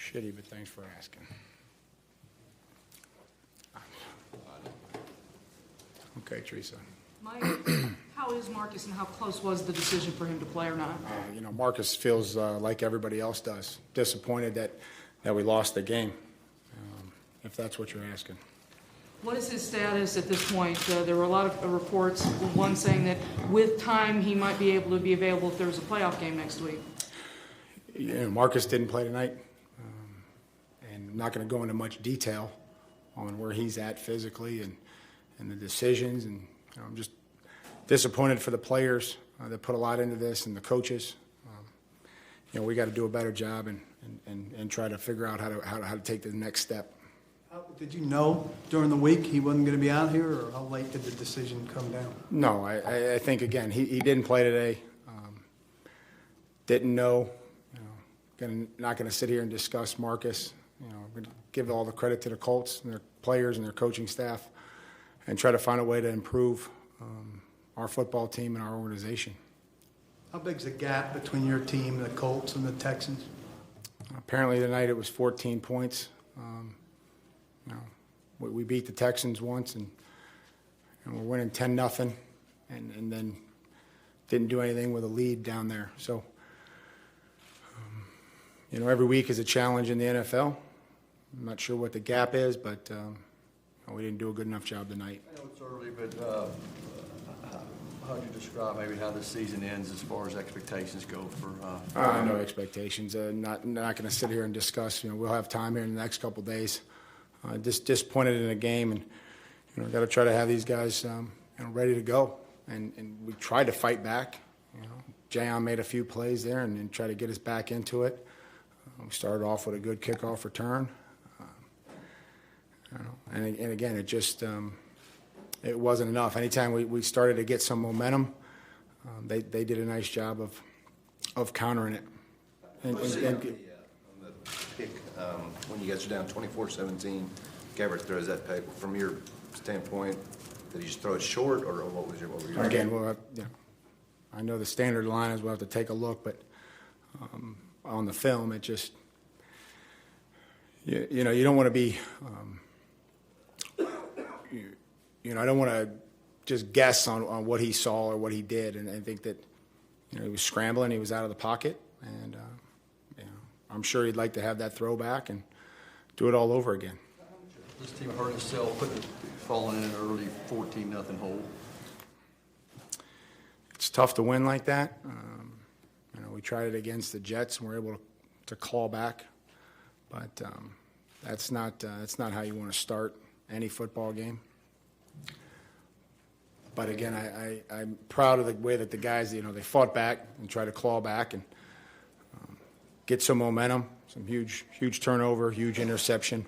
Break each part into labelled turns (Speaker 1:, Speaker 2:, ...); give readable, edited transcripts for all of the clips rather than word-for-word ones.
Speaker 1: Shitty, but thanks for asking. Okay, Teresa.
Speaker 2: Mike, how is Marcus and how close was the decision for him to play or not?
Speaker 1: Marcus feels like everybody else does, disappointed that we lost the game, if that's what you're asking.
Speaker 2: What is his status at this point? There were a lot of reports, one saying that with time he might be able to be available if there was a playoff game next week.
Speaker 1: Marcus didn't play tonight, and I'm not going to go into much detail on where he's at physically and the decisions, and I'm just disappointed for the players that put a lot into this and the coaches. We got to do a better job and try to figure out how to take the next step.
Speaker 3: Did you know during the week he wasn't going to be out here, or how late did the decision come down?
Speaker 1: No, I think, again, he didn't play today. Didn't know. Not going to sit here and discuss Marcus. I'm going to give all the credit to the Colts and their players and their coaching staff and try to find a way to improve our football team and our organization.
Speaker 3: How big's the gap between your team, the Colts, and the Texans?
Speaker 1: Apparently tonight it was 14 points. We beat the Texans once, and we're winning 10-0, and then didn't do anything with a lead down there. So, every week is a challenge in the NFL. I'm not sure what the gap is, but we didn't do a good enough job tonight.
Speaker 4: I know it's early, but how would you describe maybe how this season ends as far as expectations go for?
Speaker 1: No expectations. Not going to sit here and discuss. We'll have time here in the next couple of days. Just disappointed in the game, and got to try to have these guys ready to go. And we tried to fight back. Jayon made a few plays there and try to get us back into it. We started off with a good kickoff return. And again, it just it wasn't enough. Anytime we started to get some momentum, they did a nice job of countering it.
Speaker 5: On the pick, when you guys are down 24-17, Gabbert throws that pick. From your standpoint, did he just throw it short, or what were your
Speaker 1: again? I know the standard line is we'll have to take a look, but on the film, it just you don't want to be. I don't want to just guess on what he saw or what he did, and I think that he was scrambling, he was out of the pocket, and I'm sure he'd like to have that throwback and do it all over again.
Speaker 4: This team hurt itself, falling in an early 14-0 hole.
Speaker 1: It's tough to win like that. We tried it against the Jets and we're able to claw back, but that's not how you want to start any football game. But again, I'm proud of the way that the guys, they fought back and tried to claw back and get some momentum, some huge turnover, huge interception.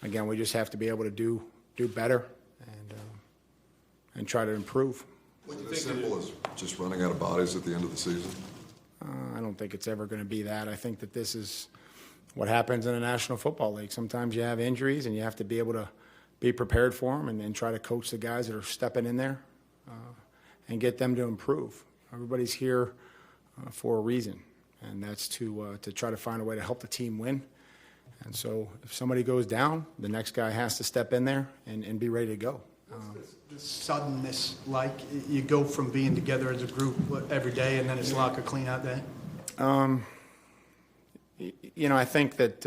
Speaker 1: Again, we just have to be able to do better and try to improve.
Speaker 6: Was it as simple as just running out of bodies at the end of the season?
Speaker 1: I don't think it's ever going to be that. I think that this is what happens in the National Football League. Sometimes you have injuries and you have to be able to be prepared for them and try to coach the guys that are stepping in there and get them to improve. Everybody's here for a reason, and that's to try to find a way to help the team win. And so if somebody goes down, the next guy has to step in there and be ready to go.
Speaker 3: What's the suddenness like? You go from being together as a group every day, and then it's like a clean-out day?
Speaker 1: I think that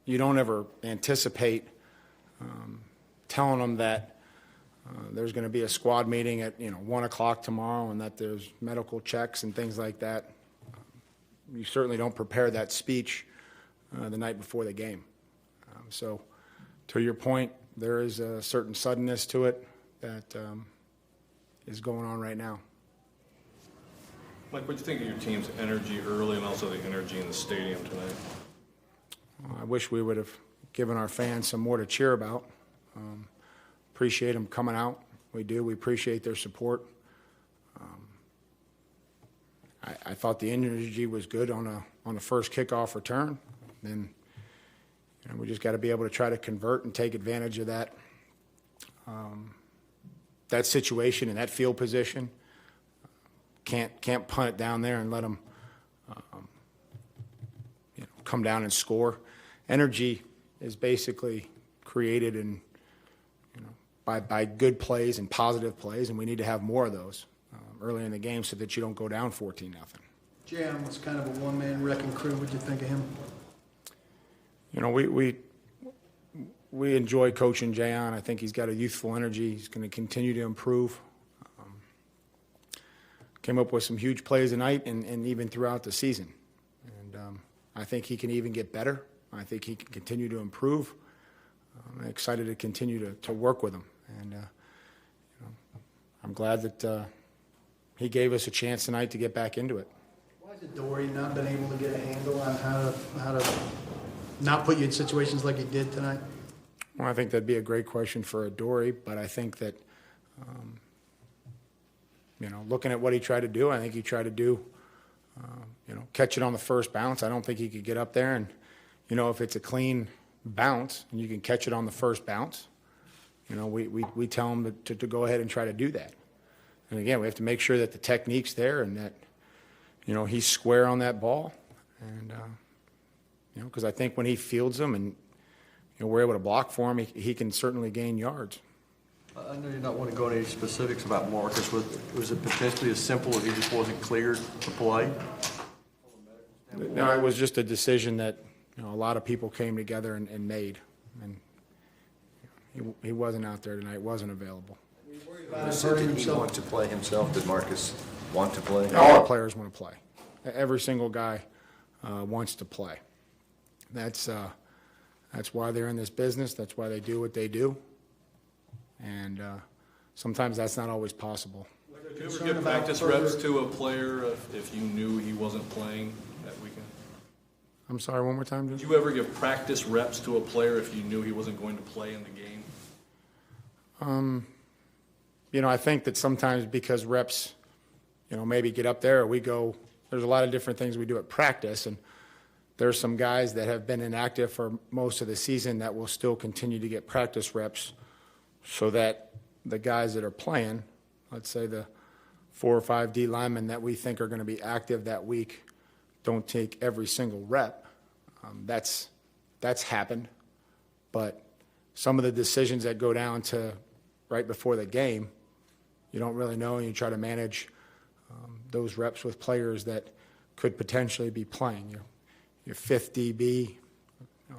Speaker 1: you don't ever anticipate telling them that there's going to be a squad meeting at 1 o'clock tomorrow and that there's medical checks and things like that. You certainly don't prepare that speech the night before the game. So to your point, there is a certain suddenness to it that is going on right now.
Speaker 7: Mike, what do you think of your team's energy early and also the energy in the stadium tonight?
Speaker 1: I wish we would have given our fans some more to cheer about. Appreciate them coming out. We do. We appreciate their support. I thought the energy was good on a first kickoff return. Then we just got to be able to try to convert and take advantage of that that situation and that field position. Can't punt it down there and let them come come down and score. Energy is basically created in, by good plays and positive plays, and we need to have more of those early in the game so that you don't go down 14-0.
Speaker 3: Jan was kind of a one-man wrecking crew. What'd you think of him?
Speaker 1: We enjoy coaching Jayon. I think he's got a youthful energy. He's going to continue to improve. Came up with some huge plays tonight and even throughout the season. And I think he can even get better. I think he can continue to improve. I'm excited to continue to work with him. And I'm glad that he gave us a chance tonight to get back into it.
Speaker 3: Why has Dory not been able to get a handle on how to not put you in situations like he did tonight?
Speaker 1: Well, I think that'd be a great question for Dory, but I think that, looking at what he tried to do, I think he tried to do, catch it on the first bounce. I don't think he could get up there and, if it's a clean bounce and you can catch it on the first bounce, we tell him to go ahead and try to do that. And again, we have to make sure that the technique's there and that, he's square on that ball. And, because I think when he fields them and, we're able to block for him, he can certainly gain yards.
Speaker 4: I know you're not wanting to go into any specifics about Marcus. Was it potentially as simple as he just wasn't cleared to play?
Speaker 1: No, it was just a decision that, a lot of people came together and made. And he wasn't out there tonight, wasn't available.
Speaker 5: Did he want to play himself? Did Marcus want to play?
Speaker 1: All our players want to play. Every single guy wants to play. That's why they're in this business. That's why they do what they do. And sometimes that's not always possible.
Speaker 7: Did you ever give practice reps to a player if you knew he wasn't playing that weekend?
Speaker 1: I'm sorry, one more time,
Speaker 7: Did
Speaker 1: Jim?
Speaker 7: you ever give practice reps to a player if you knew he wasn't going to play in the game?
Speaker 1: I think that sometimes because reps, maybe get up there or we go, there's a lot of different things we do at practice. And there's some guys that have been inactive for most of the season that will still continue to get practice reps so that the guys that are playing, let's say the 4 or 5 D linemen that we think are going to be active that week, don't take every single rep. That's happened. But some of the decisions that go down to right before the game, you don't really know, and you try to manage those reps with players that could potentially be playing. Your fifth DB,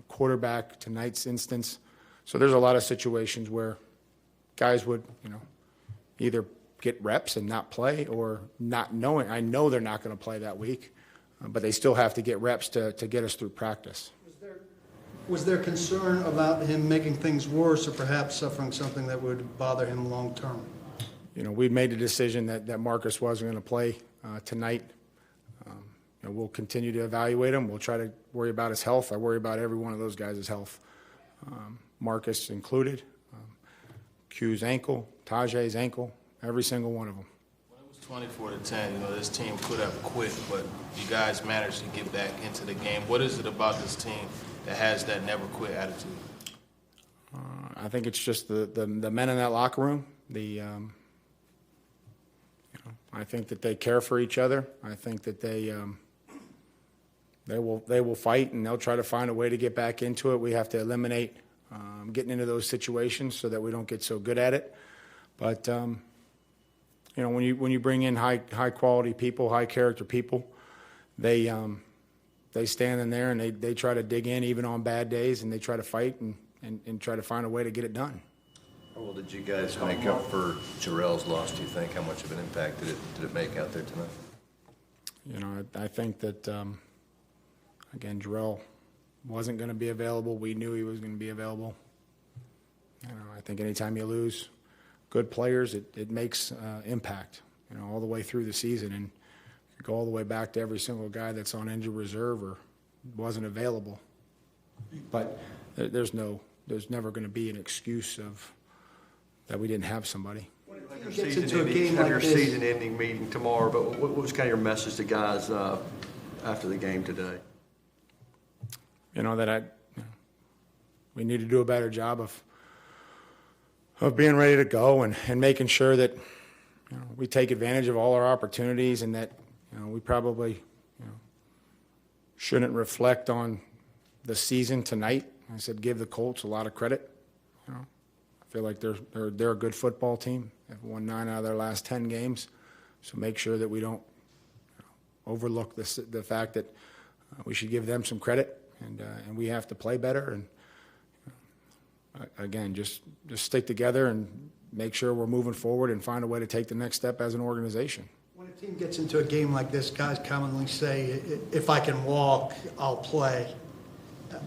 Speaker 1: quarterback, tonight's instance. So there's a lot of situations where guys would, either get reps and not play or not knowing. I know they're not going to play that week, but they still have to get reps to get us through practice.
Speaker 3: Was there concern about him making things worse or perhaps suffering something that would bother him long term?
Speaker 1: We'd made a decision that Marcus wasn't going to play tonight. We'll continue to evaluate him. We'll try to worry about his health. I worry about every one of those guys' health, Marcus included. Q's ankle, Tajay's ankle, every single one of them.
Speaker 8: When it was 24-10, this team could have quit, but you guys managed to get back into the game. What is it about this team that has that never quit attitude?
Speaker 1: I think it's just the men in that locker room. I think that they care for each other. I think that they will fight and they'll try to find a way to get back into it. We have to eliminate getting into those situations so that we don't get so good at it. But when you bring in high quality people, high character people, they stand in there and they try to dig in even on bad days, and they try to fight and try to find a way to get it done.
Speaker 5: How well did you guys make up for Jarrell's loss, do you think? How much of an impact did it make out there tonight?
Speaker 1: I think that, again, Jarrell wasn't going to be available. We knew he was going to be available. I think anytime you lose good players, it makes impact, all the way through the season. And you go all the way back to every single guy that's on injured reserve or wasn't available. But there's never going to be an excuse that we didn't have somebody.
Speaker 3: Gets into a game like
Speaker 4: your
Speaker 3: this.
Speaker 4: season-ending meeting tomorrow, but what was kind of your message to guys after the game today?
Speaker 1: We need to do a better job of being ready to go and making sure that we take advantage of all our opportunities, and that we probably shouldn't reflect on the season tonight. I said, give the Colts a lot of credit. You know, I feel like they're a good football team. They've won 9 out of their last 10 games. So make sure that we don't overlook the fact that we should give them some credit, and we have to play better. And again, just stick together and make sure we're moving forward and find a way to take the next step as an organization.
Speaker 3: When a team gets into a game like this, guys commonly say, if I can walk, I'll play.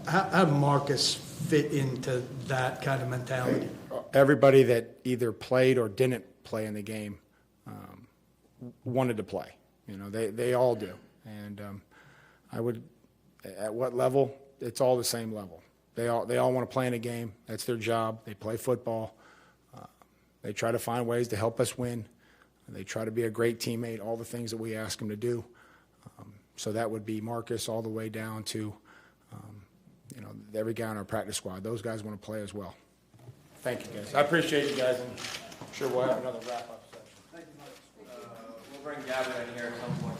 Speaker 3: How did Marcus fit into that kind of mentality?
Speaker 1: Everybody that either played or didn't play in the game wanted to play. You know, they all do. And I would, at what level, it's all the same level. They all want to play in a game. That's their job. They play football. They try to find ways to help us win. They try to be a great teammate, all the things that we ask them to do. So that would be Marcus all the way down to, you know, every guy on our practice squad. Those guys want to play as well. Thank you, guys. I appreciate you guys, and I'm sure we'll have another wrap-up session.
Speaker 9: We'll bring Gavin in here at some point.